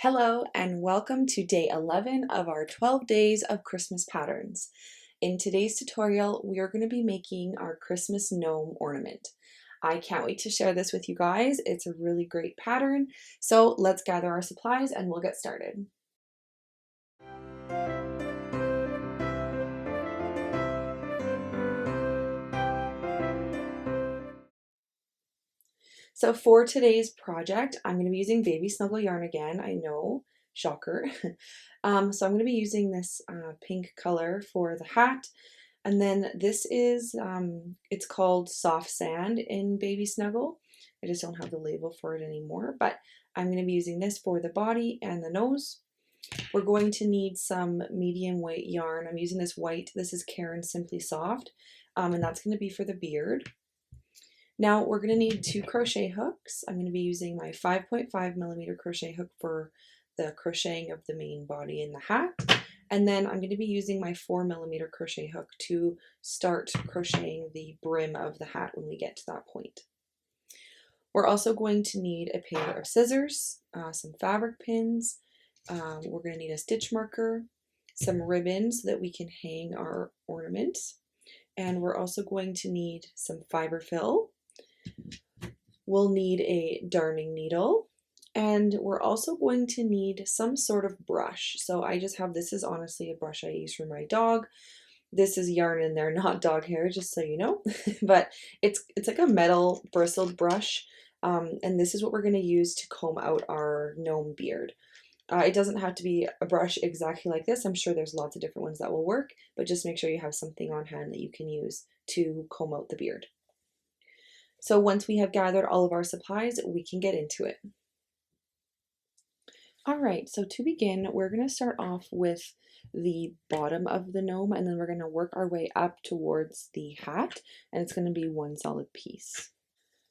Hello and welcome to day 11 of our 12 days of Christmas patterns. In today's tutorial, we are going to be making our Christmas gnome ornament. I can't wait to share this with you guys. It's a really great pattern. So let's gather our supplies and we'll get started. So for today's project, I'm going to be using Baby Snuggle yarn again. I know, shocker. So I'm going to be using this pink color for the hat. And then this is, it's called Soft Sand in Baby Snuggle. I just don't have the label for it anymore, but I'm going to be using this for the body and the nose. We're going to need some medium weight yarn. I'm using this white. This is Karen Simply Soft, and that's going to be for the beard. Now we're going to need 2 crochet hooks. I'm going to be using my 5.5mm crochet hook for the crocheting of the main body in the hat. And then I'm going to be using my 4mm crochet hook to start crocheting the brim of the hat when we get to that point. We're also going to need a pair of scissors, some fabric pins. We're going to need a stitch marker, some ribbon so that we can hang our ornaments. And we're also going to need some fiber fill. We'll need a darning needle, and we're also going to need some sort of brush. So I just have, this is honestly a brush I use for my dog. This is yarn in there, not dog hair, just so you know. But it's like a metal bristled brush, and this is what we're going to use to comb out our gnome beard. It doesn't have to be a brush exactly like this. I'm sure there's lots of different ones that will work, but just make sure you have something on hand that you can use to comb out the beard. So once we have gathered all of our supplies, we can get into it. All right, so to begin, we're going to start off with the bottom of the gnome, and then we're going to work our way up towards the hat, and it's going to be one solid piece.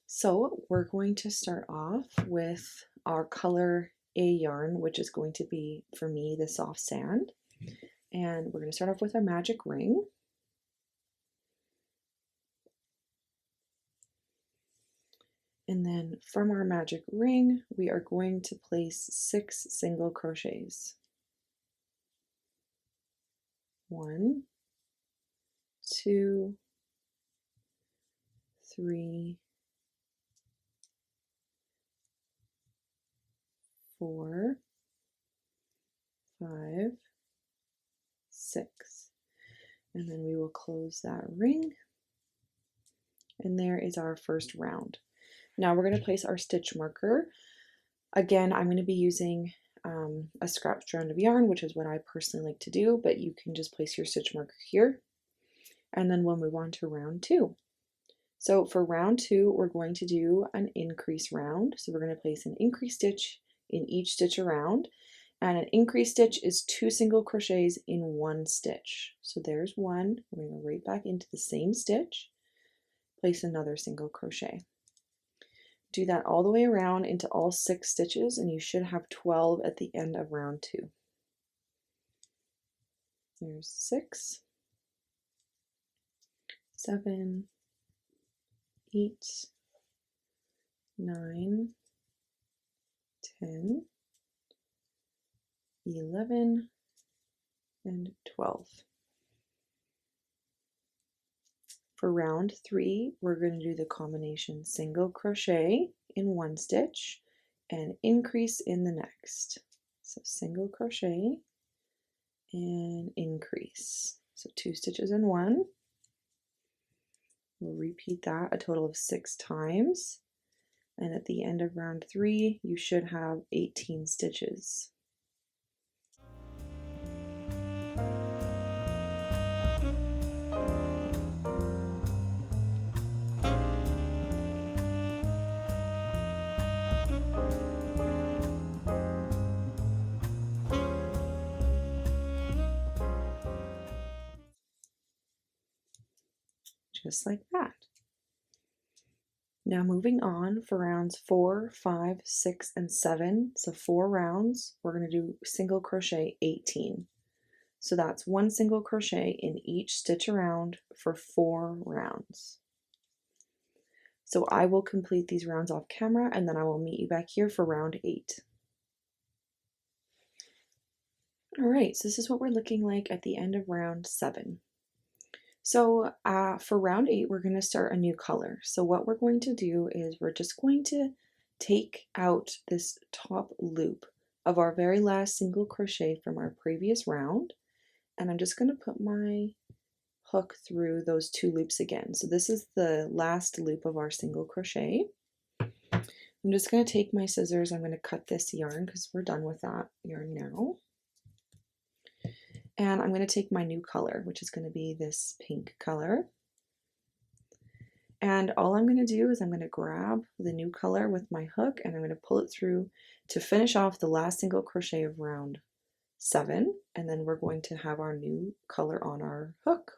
So we're going to start off with our color A yarn, which is going to be, for me, the soft sand. And we're going to start off with our magic ring. And then from our magic ring, we are going to place 6 single crochets. 1, 2, 3, 4, 5, 6. And then we will close that ring. And there is our first round. Now we're going to place our stitch marker. Again, I'm going to be using a scrap strand of yarn, which is what I personally like to do, but you can just place your stitch marker here. And then we'll move on to round 2. So for round 2, we're going to do an increase round. So we're going to place an increase stitch in each stitch around. And an increase stitch is 2 single crochets in 1 stitch. So there's one. We're going to go right back into the same stitch. Place another single crochet. Do that all the way around into all 6 stitches, and you should have 12 at the end of round 2. There's 6, 7, 8, 9, 10, 11, and 12. For round 3, we're going to do the combination single crochet in 1 stitch and increase in the next. So single crochet and increase. So 2 stitches in 1. We'll repeat that a total of 6 times. And at the end of round 3, you should have 18 stitches. Just like that. Now moving on for rounds 4, 5, 6, and 7. So 4 rounds, we're going to do single crochet 18. So that's 1 single crochet in each stitch around for 4 rounds. So I will complete these rounds off camera and then I will meet you back here for round 8. All right, so this is what we're looking like at the end of round 7. So for round 8, we're going to start a new color. So what we're going to do is we're just going to take out this top loop of our very last single crochet from our previous round, and I'm just going to put my hook through those 2 loops again. So this is the last loop of our single crochet. I'm just going to take my scissors, I'm going to cut this yarn because we're done with that yarn now. And I'm going to take my new color, which is going to be this pink color. And all I'm going to do is I'm going to grab the new color with my hook and I'm going to pull it through to finish off the last single crochet of round 7. And then we're going to have our new color on our hook.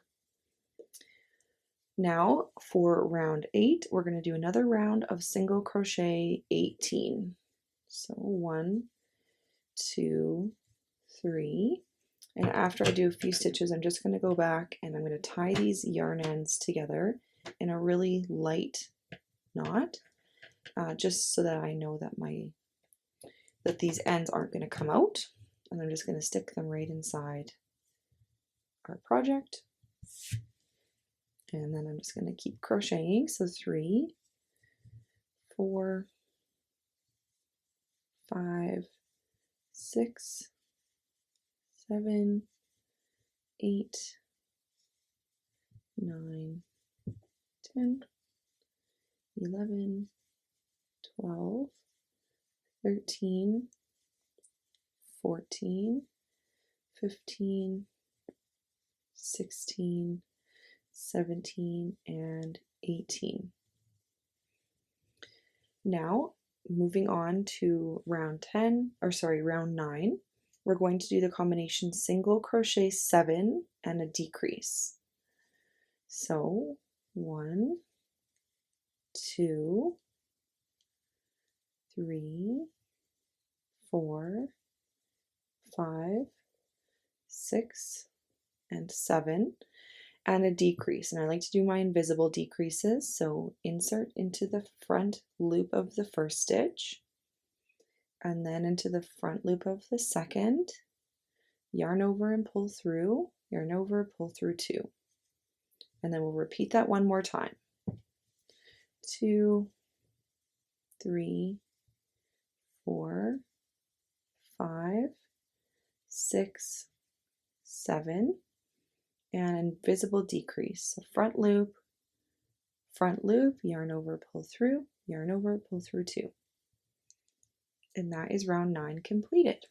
Now for round 8, we're going to do another round of single crochet 18. So 1, 2, 3. And after I do a few stitches, I'm just going to go back and I'm going to tie these yarn ends together in a really light knot, just so that I know that these ends aren't going to come out. And I'm just going to stick them right inside our project. And then I'm just going to keep crocheting. So 3, 4, 5, 6, 7, 8, 9, 10, 11, 12, 13, 14, 15, 16, 17, and 18. Now, moving on to round 9, we're going to do the combination single crochet 7 and a decrease. So 1, 2, 3, 4, 5, 6, and 7, and a decrease. And I like to do my invisible decreases. So insert into the front loop of the first stitch, and then into the front loop of the second, yarn over and pull through, yarn over, pull through 2. And then we'll repeat that one more time. 2, 3, 4, 5, 6, 7, and invisible decrease. So front loop, yarn over, pull through, yarn over, pull through 2. And that is round 9 completed.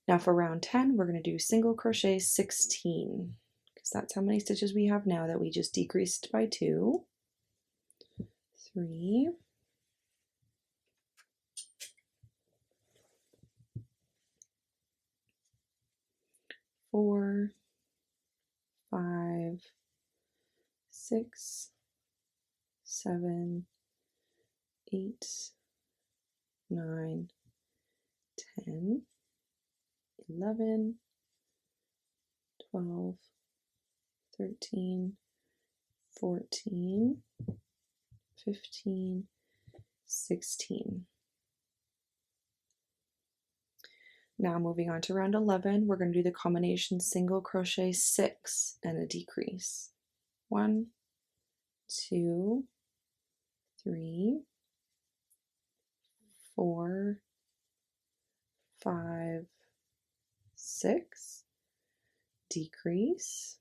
Now for round 10, we're going to do single crochet 16, because that's how many stitches we have now that we just decreased by 2. 3, 4, 5, 6, 7, 8, 9, 10, 11, 12, 13, 14, 15, 16. Now moving on to round 11, we're going to do the combination single crochet 6 and a decrease. 1, 2, 3, 4, 5, 6, decrease,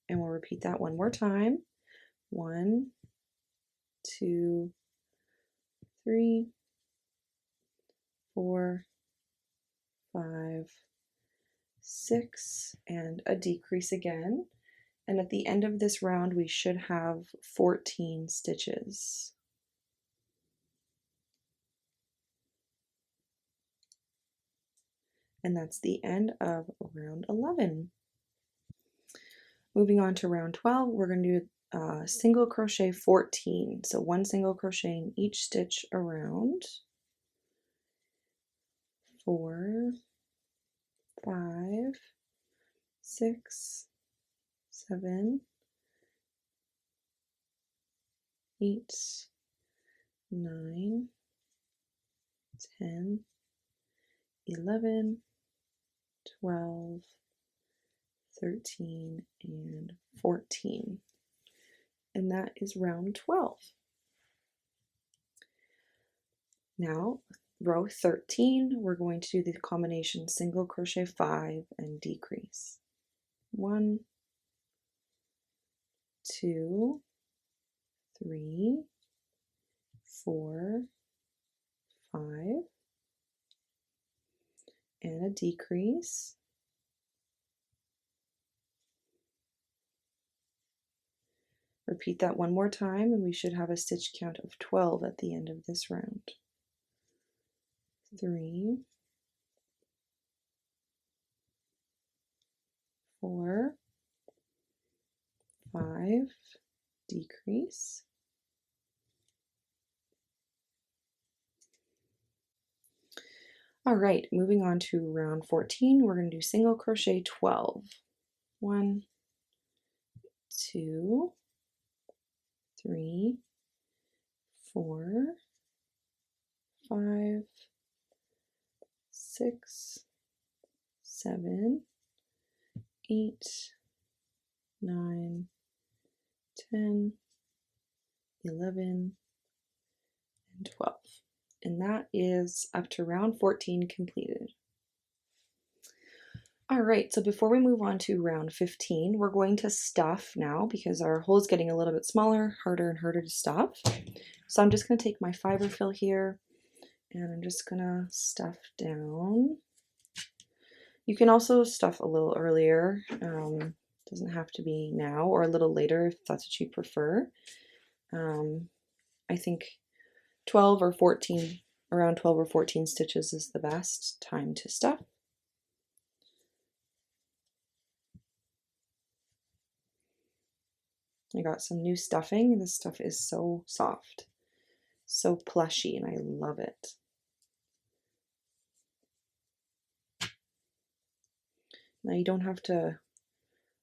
and we'll repeat that one more time. 1, 2, 3, 4, 5, 6, and a decrease again. And at the end of this round, we should have 14 stitches. And that's the end of round 11. Moving on to round 12, we're going to do single crochet 14. So 1 single crochet in each stitch around. 4, 5, 6, 7, 8, 9, 10, 11, 12, 13, and 14. And that is round 12. Now, row 13, we're going to do the combination single crochet 5 and decrease. 1, 2, 3, 4, 5, and a decrease. Repeat that one more time and we should have a stitch count of 12 at the end of this round. 3, 4, 5, decrease. All right, moving on to round 14, we're going to do single crochet 12. 1, 2, 3, 4, 5, 6, 7, 8, 9, 10, 11, and 12. And that is up to round 14 completed. All right, so before we move on to round 15, we're going to stuff now because our hole is getting a little bit smaller, harder and harder to stuff. So I'm just going to take my fiber fill here and I'm just going to stuff down. You can also stuff a little earlier. Doesn't have to be now, or a little later if that's what you prefer. I think 12 or 14, around 12 or 14 stitches is the best time to stuff. I got some new stuffing. This stuff is so soft, so plushy, and I love it. Now you don't have to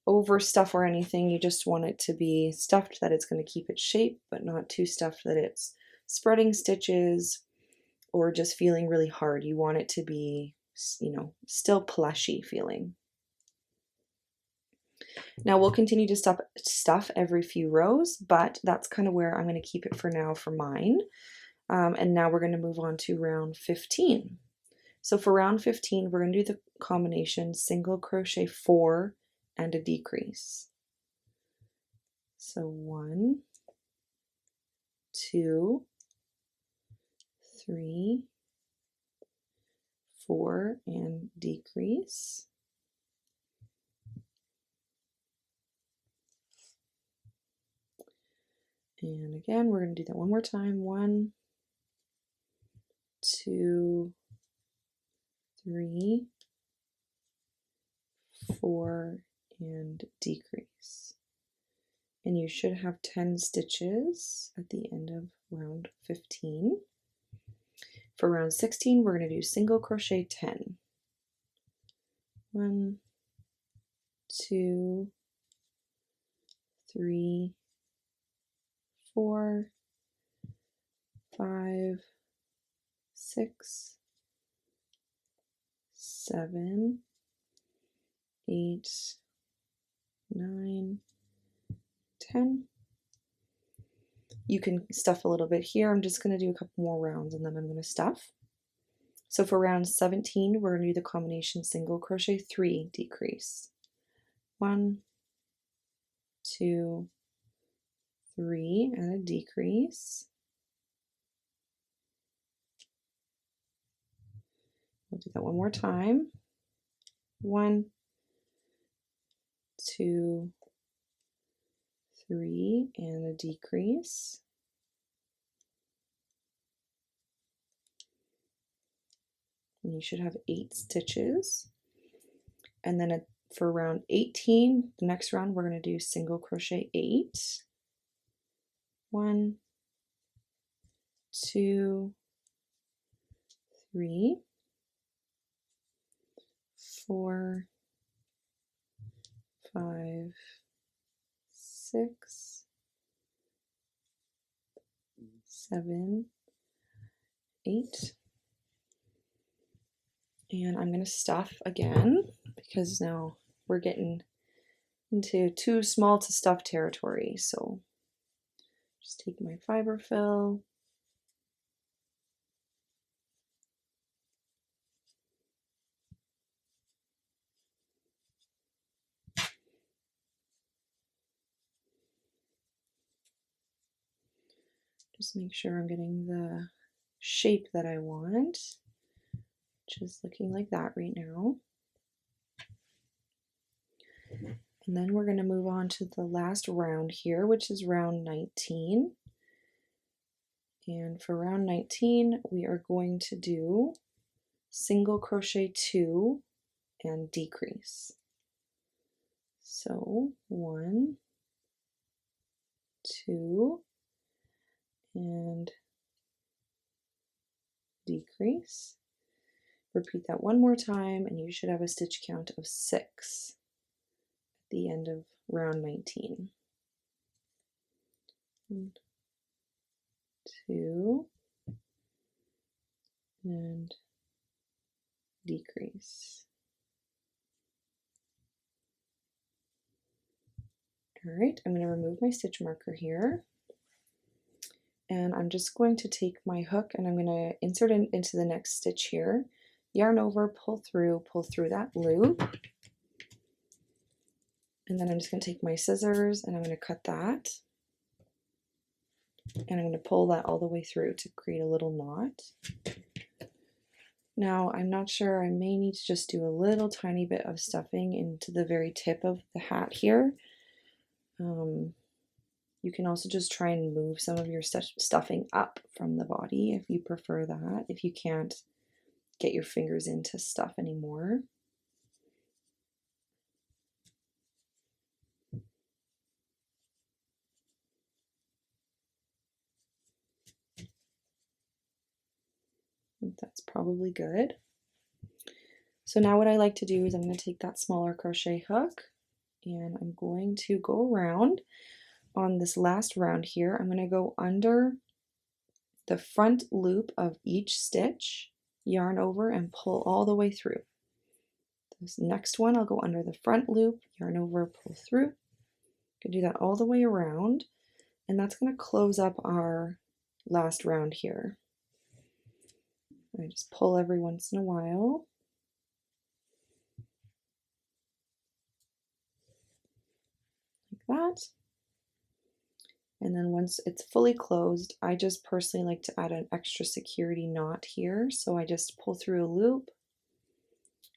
overstuff or anything. You just want it to be stuffed that it's going to keep its shape, but not too stuffed that it's spreading stitches or just feeling really hard. You want it to be, you know, still plushy feeling. Now we'll continue to stuff every few rows, but that's kind of where I'm going to keep it for now for mine. And now we're going to move on to round 15. So for round 15, we're going to do the combination single crochet 4 and a decrease. So 1, 2, 3, 4, and decrease. And again, we're going to do that one more time. 1, 2, 3, 4, and decrease. And you should have 10 stitches at the end of round 15. For round 16, we're going to do single crochet 10. 1, 2, 3, 4, 5, 6, 7, 8, 9, 10. You can stuff a little bit here. I'm just going to do a couple more rounds and then I'm going to stuff. So for round 17, we're going to do the combination single crochet 3 decrease. 1, 2, 3, and a decrease. We'll do that one more time. 1, 2, 3, and a decrease. And you should have 8 stitches. And then for round 18, the next round, we're going to do single crochet 8. 1, 2, 3, 4, 5, 6, 7, 8, And I'm going to stuff again because now we're getting into too small to stuff territory. So just take my fiber fill. Just make sure I'm getting the shape that I want, which is looking like that right now. And then we're going to move on to the last round here, which is round 19. And for round 19, we are going to do single crochet 2 and decrease. So 1, 2, and decrease. Repeat that one more time, and you should have a stitch count of 6 at the end of round 19. 1, 2, and decrease. All right, I'm going to remove my stitch marker here, and I'm just going to take my hook and I'm going to insert it into the next stitch here, yarn over, pull through that loop, and then I'm just going to take my scissors and I'm going to cut that, and I'm going to pull that all the way through to create a little knot. Now I'm not sure, I may need to just do a little tiny bit of stuffing into the very tip of the hat here. You can also just try and move some of your stuffing up from the body if you prefer that, if you can't get your fingers into stuff anymore. I think that's probably good. So now what I like to do is I'm going to take that smaller crochet hook and I'm going to go around on this last round here. I'm going to go under the front loop of each stitch, yarn over and pull all the way through. This next one I'll go under the front loop, yarn over, pull through. I can do that all the way around, and that's going to close up our last round here. I just pull every once in a while. Like that. And then once it's fully closed, I just personally like to add an extra security knot here. So I just pull through a loop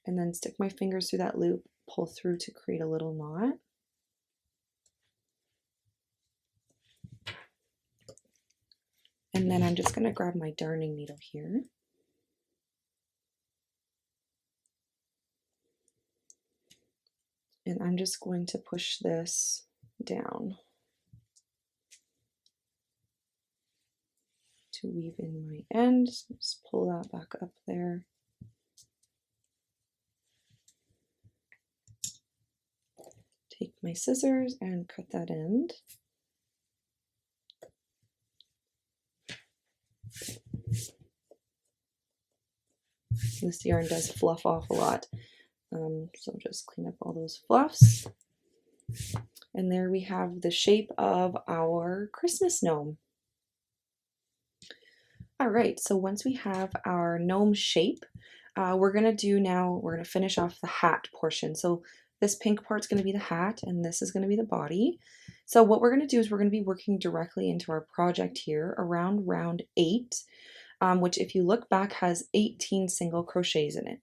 and then stick my fingers through that loop, pull through to create a little knot. And then I'm just going to grab my darning needle here. And I'm just going to push this down to weave in my end. Just pull that back up there. Take my scissors and cut that end. This yarn does fluff off a lot, so just clean up all those fluffs. And there we have the shape of our Christmas gnome. All right, so once we have our gnome shape, we're going to finish off the hat portion. So this pink part's going to be the hat and this is going to be the body. So what we're going to do is we're going to be working directly into our project here around round 8, which if you look back has 18 single crochets in it.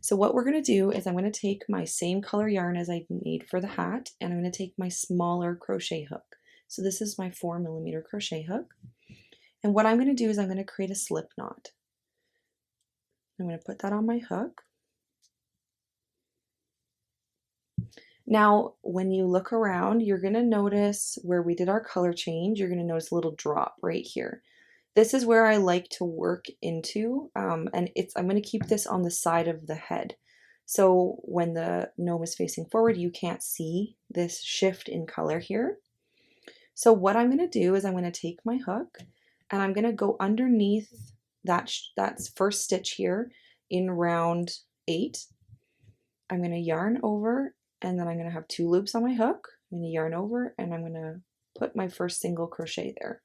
So what we're going to do is I'm going to take my same color yarn as I made for the hat and I'm going to take my smaller crochet hook. So this is my 4mm crochet hook. And what I'm going to do is I'm going to create a slip knot. I'm going to put that on my hook. Now, when you look around, you're going to notice where we did our color change, you're going to notice a little drop right here. This is where I like to work into, and I'm going to keep this on the side of the head. So when the gnome is facing forward, you can't see this shift in color here. So what I'm going to do is I'm going to take my hook and I'm going to go underneath that first stitch here, in round 8, I'm going to yarn over, and then I'm going to have 2 loops on my hook. I'm going to yarn over, and I'm going to put my first single crochet there.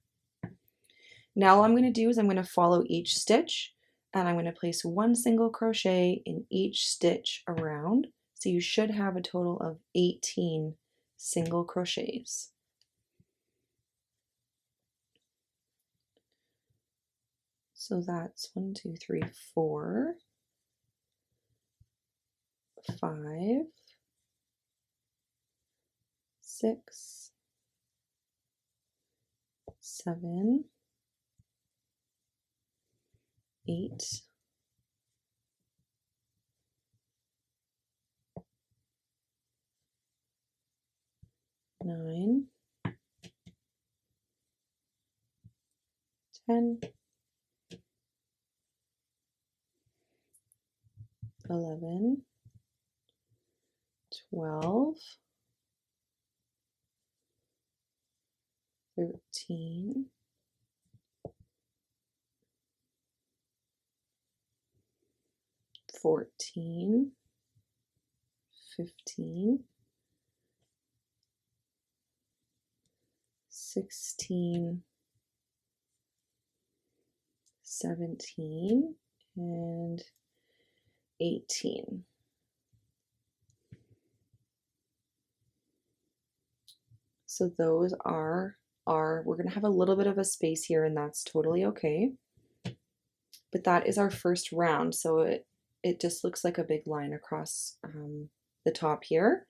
Now all I'm going to do is I'm going to follow each stitch, and I'm going to place 1 single crochet in each stitch around. So you should have a total of 18 single crochets. So that's 1, 2, 3, 4, 5, 6, 7, 8, 9, 10, 11, 12, 13, 14, 15, 16, 17, and 18. So those are we're going to have a little bit of a space here, and that's totally okay. But that is our first round, so it just looks like a big line across the top here.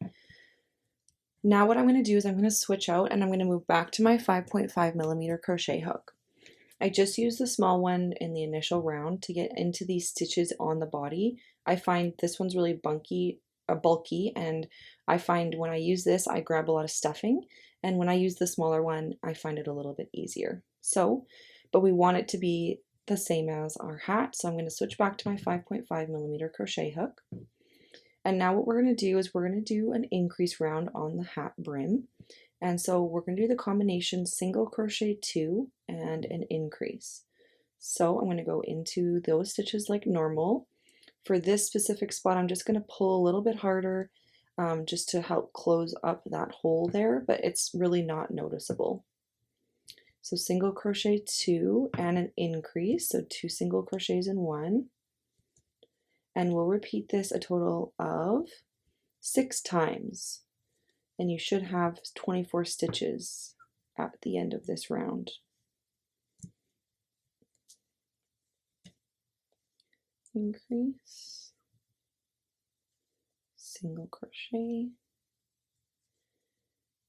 Now what I'm going to do is I'm going to switch out, and I'm going to move back to my 5.5mm crochet hook. I just used the small one in the initial round to get into these stitches on the body. I find this one's really bulky, and I find when I use this I grab a lot of stuffing, and when I use the smaller one I find it a little bit easier. So, but we want it to be the same as our hat, so I'm going to switch back to my 5.5mm crochet hook. And now what we're going to do is we're going to do an increase round on the hat brim. And so we're going to do the combination single crochet 2 and an increase. So I'm going to go into those stitches like normal. For this specific spot, I'm just going to pull a little bit harder just to help close up that hole there, but it's really not noticeable. So single crochet 2 and an increase, so 2 single crochets in 1. And we'll repeat this a total of 6 times. And you should have 24 stitches at the end of this round. Increase, single crochet,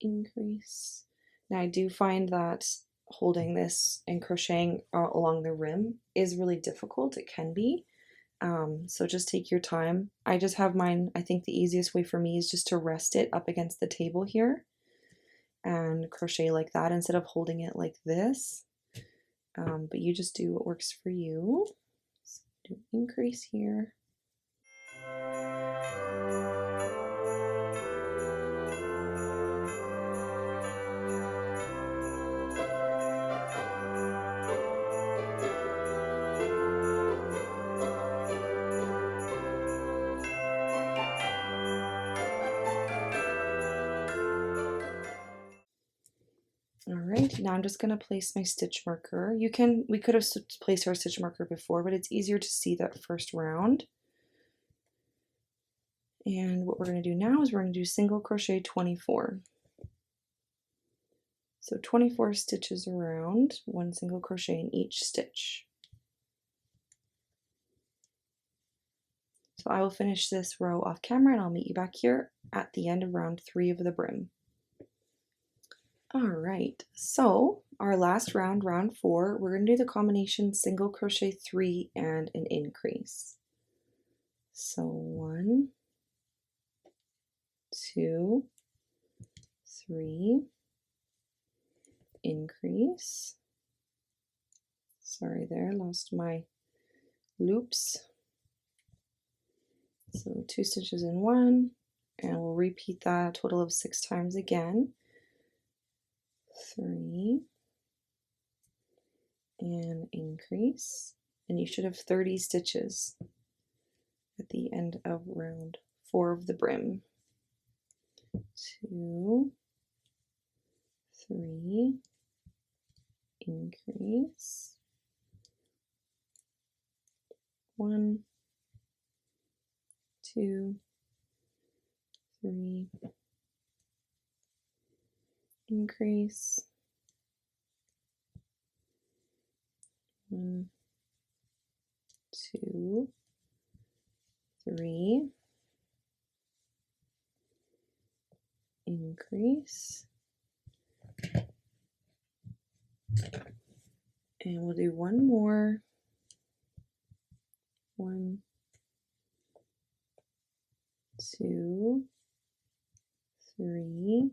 increase. Now I do find that holding this and crocheting along the rim is really difficult. It can be. So just take your time. I just have mine, I think the easiest way for me is just to rest it up against the table here and crochet like that instead of holding it like this. But you just do what works for you. So do increase here. Alright, now I'm just going to place my stitch marker. We could have placed our stitch marker before, but it's easier to see that first round. And what we're going to do now is we're going to do single crochet 24. So 24 stitches around, 1 single crochet in each stitch. So I will finish this row off camera and I'll meet you back here at the end of round 3 of the brim. Alright, so our last round, round 4, we're going to do the combination single crochet 3 and an increase. So 1, 2, 3, increase. Sorry there, lost my loops. So 2 stitches in 1, and we'll repeat that a total of 6 times again. 3 and increase, and you should have 30 stitches. at the end of round 4 of the brim. 2, 3, increase, 1, 2, 3, increase, 1, 2, 3, increase, and we'll do one more. 1, 2, 3,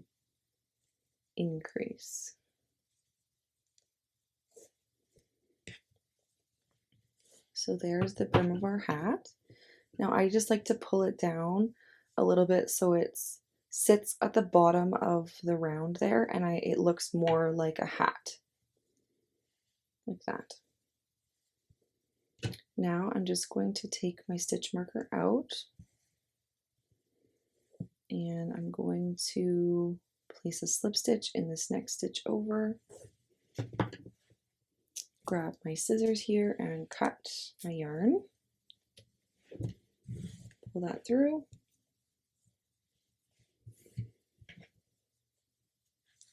increase. So there's the brim of our hat. Now I just like to pull it down a little bit so it sits at the bottom of the round there, and it looks more like a hat, like that. Now I'm just going to take my stitch marker out, and I'm going to place a slip stitch in this next stitch over, grab my scissors here and cut my yarn, pull that through,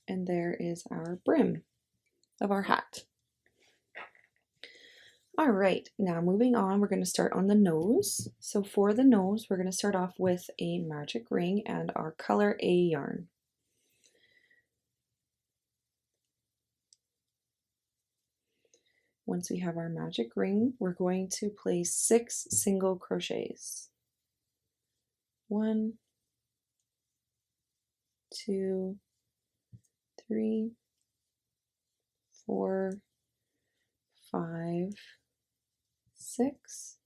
and there is our brim of our hat. All right, now moving on, we're going to start on the nose. So for the nose, we're going to start off with a magic ring and our color A yarn. Once we have our magic ring, we're going to place 6 single crochets. 1, 2, 3, 4, 5, 6,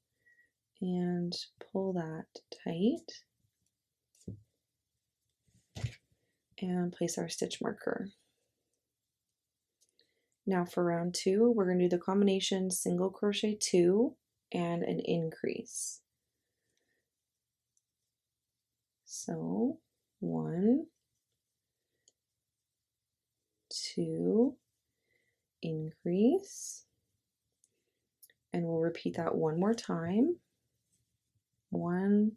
and pull that tight and place our stitch marker. Now for round 2, we're going to do the combination single crochet 2 and an increase. So 1, 2, increase, and we'll repeat that one more time. 1,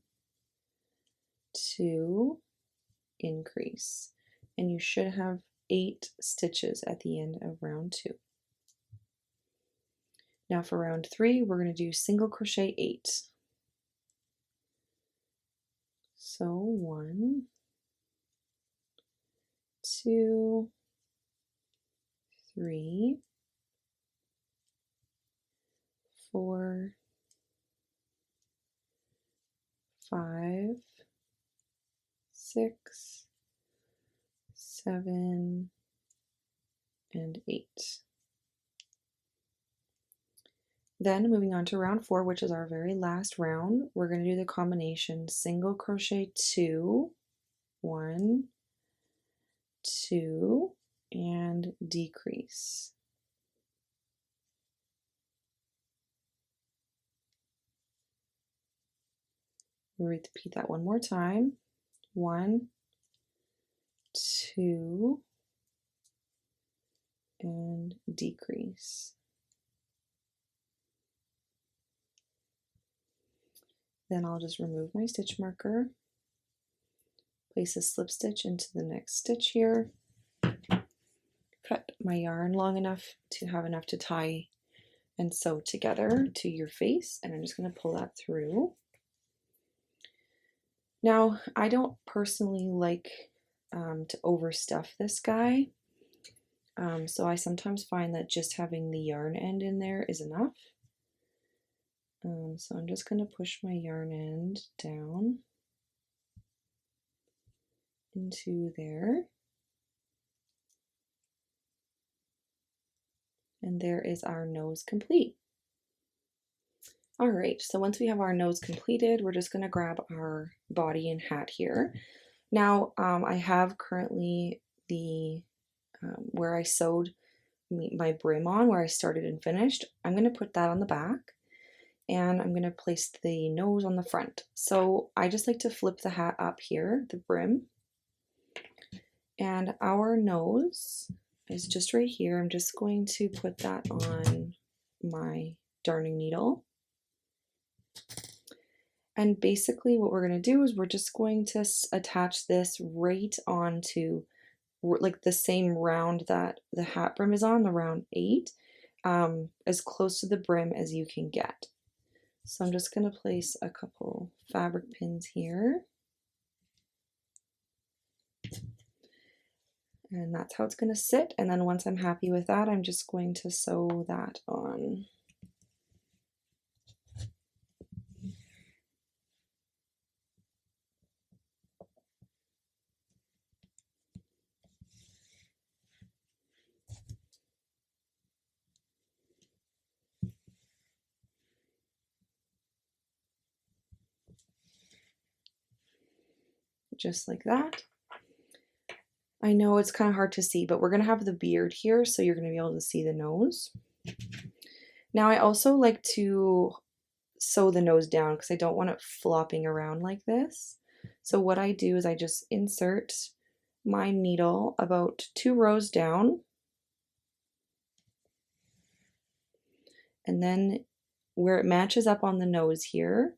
2, increase, and you should have 8 stitches at the end of round 2. Now for round 3, we're going to do single crochet 8. So 1, 2, 3, 4, 5, 6, 7, and 8. Then moving on to round 4, which is our very last round, we're going to do the combination single crochet 2, 1, 2, and decrease. We'll repeat that one more time. 1, 2, and decrease. Then I'll just remove my stitch marker, place a slip stitch into the next stitch here, cut my yarn long enough to have enough to tie and sew together to your face, and I'm just going to pull that through. Now, I don't personally like to overstuff this guy, so I sometimes find that just having the yarn end in there is enough. So I'm just going to push my yarn end down into there. And there is our nose complete. All right, so once we have our nose completed, we're just going to grab our body and hat here. Now, I have currently the where I sewed my brim on, where I started and finished. I'm going to put that on the back. and I'm going to place the nose on the front. So I just like to flip the hat up here, the brim, and our nose is just right here. I'm just going to put that on my darning needle. And basically what we're going to do is we're just going to attach this right onto like the same round that the hat brim is on, the round 8, as close to the brim as you can get. So I'm just going to place a couple fabric pins here. And that's how it's going to sit. And then once I'm happy with that, I'm just going to sew that on. Just like that. I know it's kind of hard to see, but we're going to have the beard here, so you're going to be able to see the nose. Now I also like to sew the nose down because I don't want it flopping around like this. So what I do is I just insert my needle about 2 rows down, and then where it matches up on the nose here,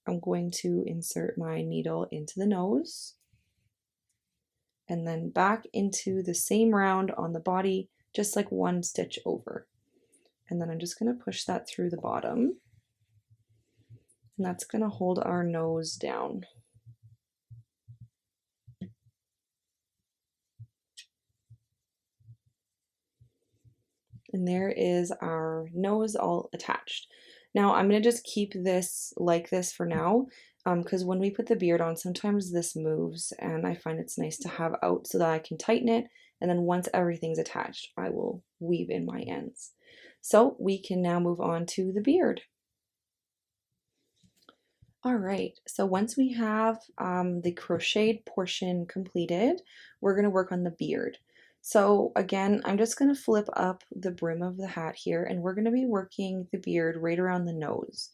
I'm going to insert my needle into the nose, and then back into the same round on the body, just like 1 stitch over. And then I'm just going to push that through the bottom, and that's going to hold our nose down. And there is our nose all attached. Now I'm going to just keep this like this for now, because when we put the beard on, sometimes this moves, and I find it's nice to have out so that I can tighten it, and then once everything's attached, I will weave in my ends. So we can now move on to the beard. All right, so once we have the crocheted portion completed, we're going to work on the beard. So again, I'm just going to flip up the brim of the hat here, and we're going to be working the beard right around the nose.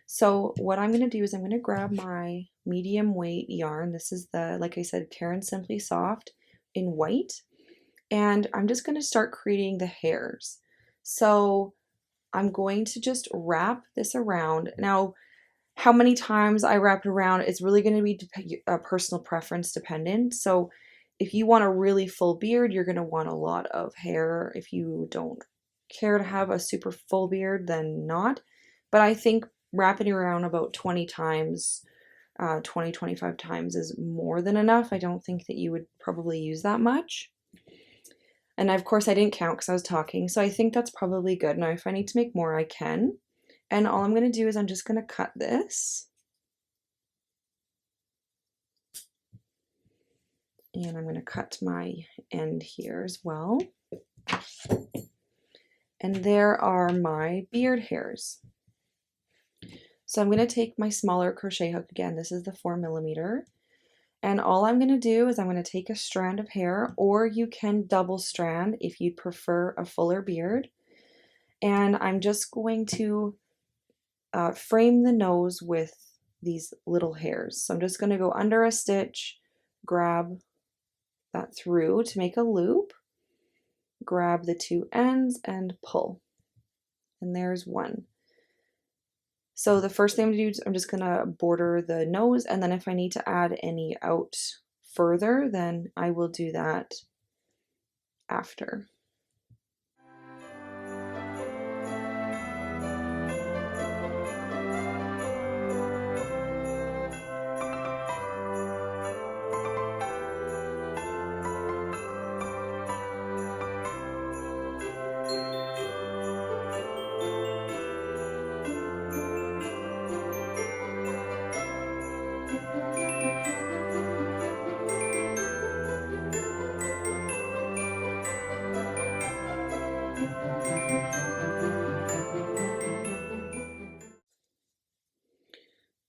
So what I'm going to do is I'm going to grab my medium weight yarn. This is the, like I said, Caron Simply Soft in white, and I'm just going to start creating the hairs. So I'm going to just wrap this around. Now, how many times I wrap it around is really going to be personal preference dependent. So if you want a really full beard, you're going to want a lot of hair. If you don't care to have a super full beard, then not. But I think wrapping around about 20 times, 25 times is more than enough. I don't think that you would probably use that much. And of course I didn't count because I was talking, so I think that's probably good. Now if I need to make more, I can. And all I'm going to do is I'm just going to cut this. And I'm going to cut my end here as well. And there are my beard hairs. So I'm going to take my smaller crochet hook again. This is the 4mm. And all I'm going to do is I'm going to take a strand of hair, or you can double strand if you'd prefer a fuller beard. And I'm just going to frame the nose with these little hairs. So I'm just going to go under a stitch, grab that through to make a loop, grab the 2 ends and pull. And there's one. So the first thing I'm going to do is I'm just going to border the nose, and then if I need to add any out further, then I will do that after.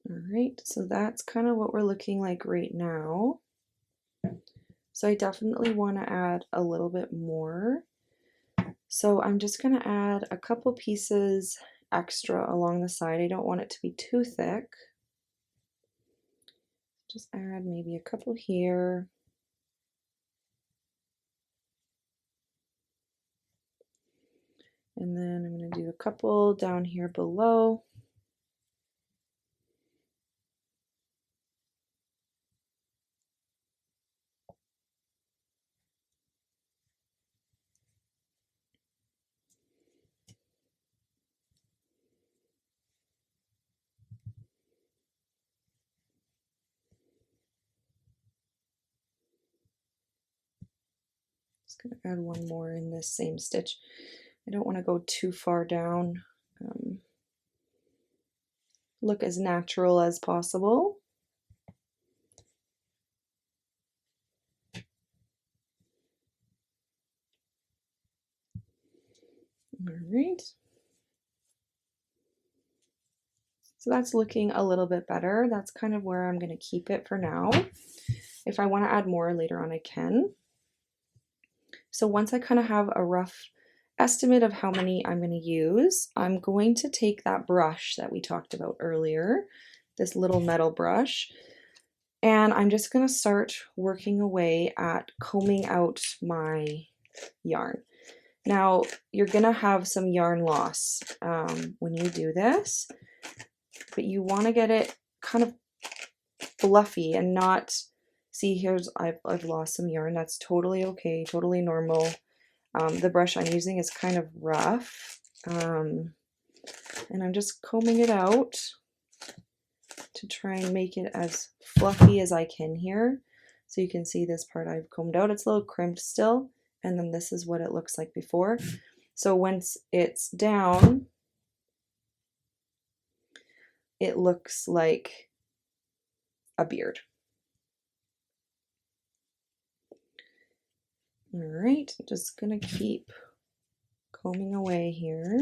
Alright, so that's kind of what we're looking like right now. So I definitely want to add a little bit more. So I'm just going to add a couple pieces extra along the side. I don't want it to be too thick. Just add maybe a couple here. And then I'm going to do a couple down here below. Just going to add one more in this same stitch. I don't want to go too far down. Look as natural as possible. All right. So that's looking a little bit better. That's kind of where I'm going to keep it for now. If I want to add more later on, I can. So once I kind of have a rough estimate of how many I'm going to use, I'm going to take that brush that we talked about earlier, this little metal brush, and I'm just going to start working away at combing out my yarn. Now, you're going to have some yarn loss when you do this, but you want to get it kind of fluffy and not, see, here's, I've lost some yarn. That's totally okay, totally normal. The brush I'm using is kind of rough, and I'm just combing it out to try and make it as fluffy as I can here. So you can see this part I've combed out. It's a little crimped still, and then this is what it looks like before. So once it's down, it looks like a beard. All right, I'm just gonna keep combing away here.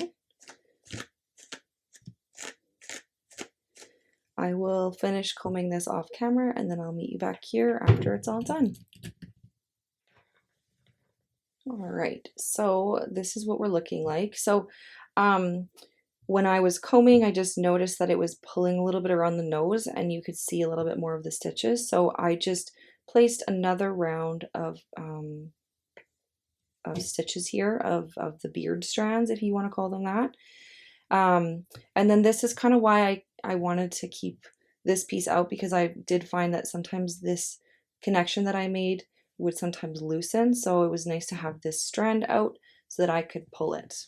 I will finish combing this off camera and then I'll meet you back here after it's all done. All right, so this is what we're looking like. So when I was combing, I just noticed that it was pulling a little bit around the nose and you could see a little bit more of the stitches. So I just placed another round of stitches here of the beard strands, if you want to call them that. And then this is kind of why I wanted to keep this piece out, because I did find that sometimes this connection that I made would sometimes loosen. So it was nice to have this strand out so that I could pull it.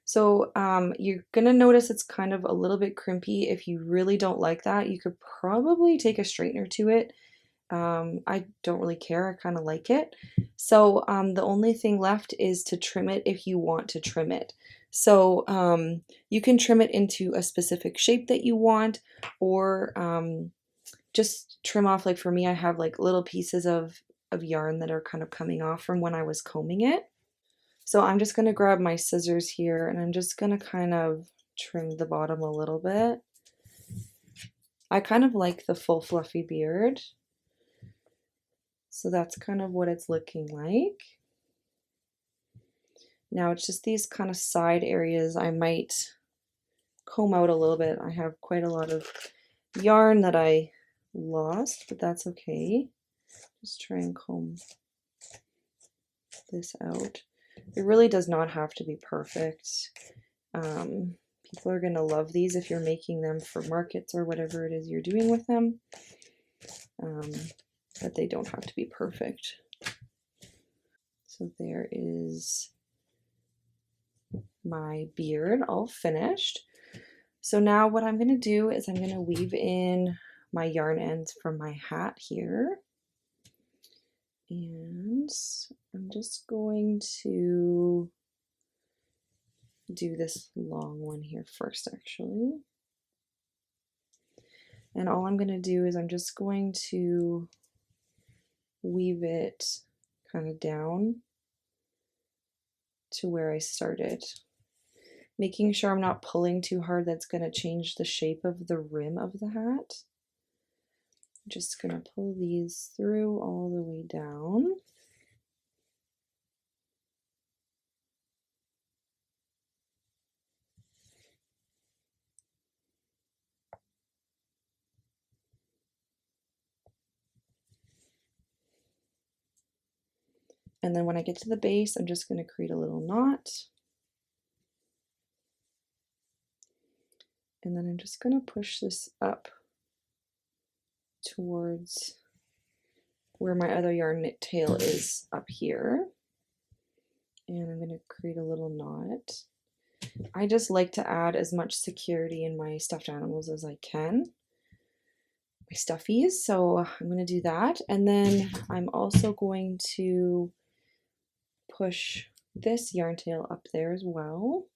So you're going to notice it's kind of a little bit crimpy. If you really don't like that, you could probably take a straightener to it. I don't really care. I kind of like it. So the only thing left is to trim it if you want to trim it. So you can trim it into a specific shape that you want, or just trim off, like for me, I have like little pieces of yarn that are kind of coming off from when I was combing it. So I'm just going to grab my scissors here and I'm just going to kind of trim the bottom a little bit. I kind of like the full fluffy beard. So that's kind of what it's looking like. Now it's just these kind of side areas I might comb out a little bit. I have quite a lot of yarn that I lost, but that's okay. Just try and comb this out. It really does not have to be perfect. People are going to love these if you're making them for markets or whatever it is you're doing with them. But they don't have to be perfect. So there is my beard all finished. So now what I'm going to do is I'm going to weave in my yarn ends from my hat here. And I'm just going to do this long one here first, actually. And all I'm going to do is I'm just going to weave it kind of down to where I started, making sure I'm not pulling too hard. That's going to change the shape of the rim of the hat. I'm just going to pull these through all the way down. And then when I get to the base, I'm just going to create a little knot. And then I'm just going to push this up towards where my other yarn knit tail is up here. And I'm going to create a little knot. I just like to add as much security in my stuffed animals as I can, my stuffies, so I'm going to do that. And then I'm also going to push this yarn tail up there as well.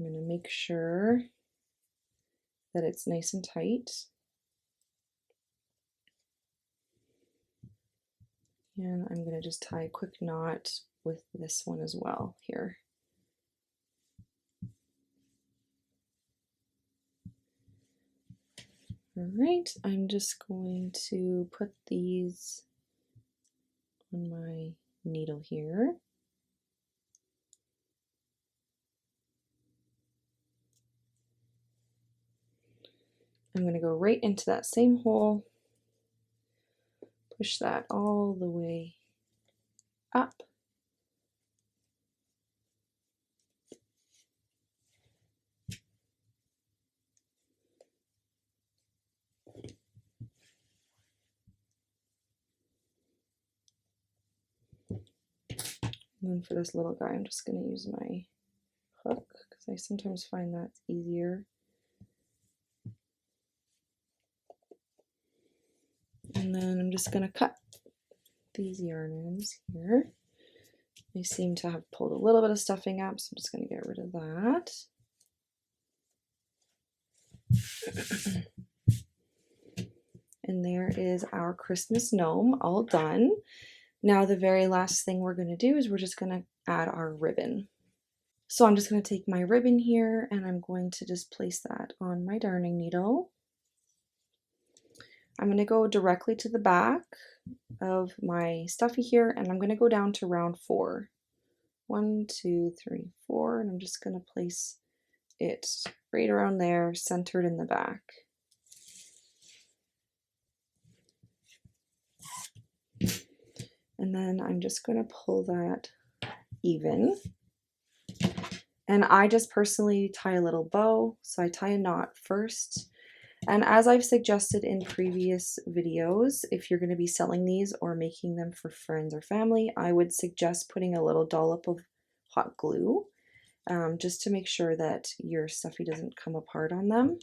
I'm going to make sure that it's nice and tight. And I'm going to just tie a quick knot with this one as well here. All right, I'm just going to put these on my needle here. I'm going to go right into that same hole, push that all the way up. And then for this little guy, I'm just going to use my hook because I sometimes find that's easier. And then I'm just going to cut these yarn ends here. They seem to have pulled a little bit of stuffing up, so I'm just going to get rid of that. And there is our Christmas gnome all done. Now the very last thing we're going to do is we're just going to add our ribbon. So I'm just going to take my ribbon here and I'm going to just place that on my darning needle. I'm going to go directly to the back of my stuffy here and I'm going to go down to round 4. 1, 2, 3, 4, and I'm just going to place it right around there, centered in the back. And then I'm just going to pull that even. And I just personally tie a little bow, so I tie a knot first. And as I've suggested in previous videos, if you're going to be selling these or making them for friends or family, I would suggest putting a little dollop of hot glue just to make sure that your stuffy doesn't come apart on them.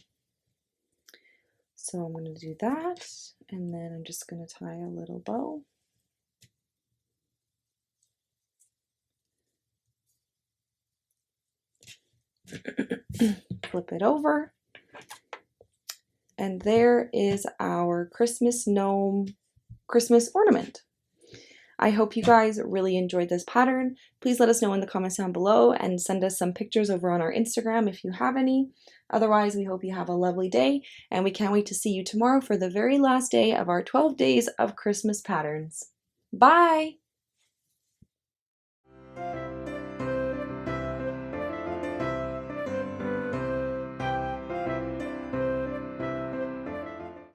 So I'm going to do that, and then I'm just going to tie a little bow. Flip it over. And there is our Christmas gnome Christmas ornament. I hope you guys really enjoyed this pattern. Please let us know in the comments down below and send us some pictures over on our Instagram if you have any. Otherwise, we hope you have a lovely day and we can't wait to see you tomorrow for the very last day of our 12 days of Christmas patterns. Bye!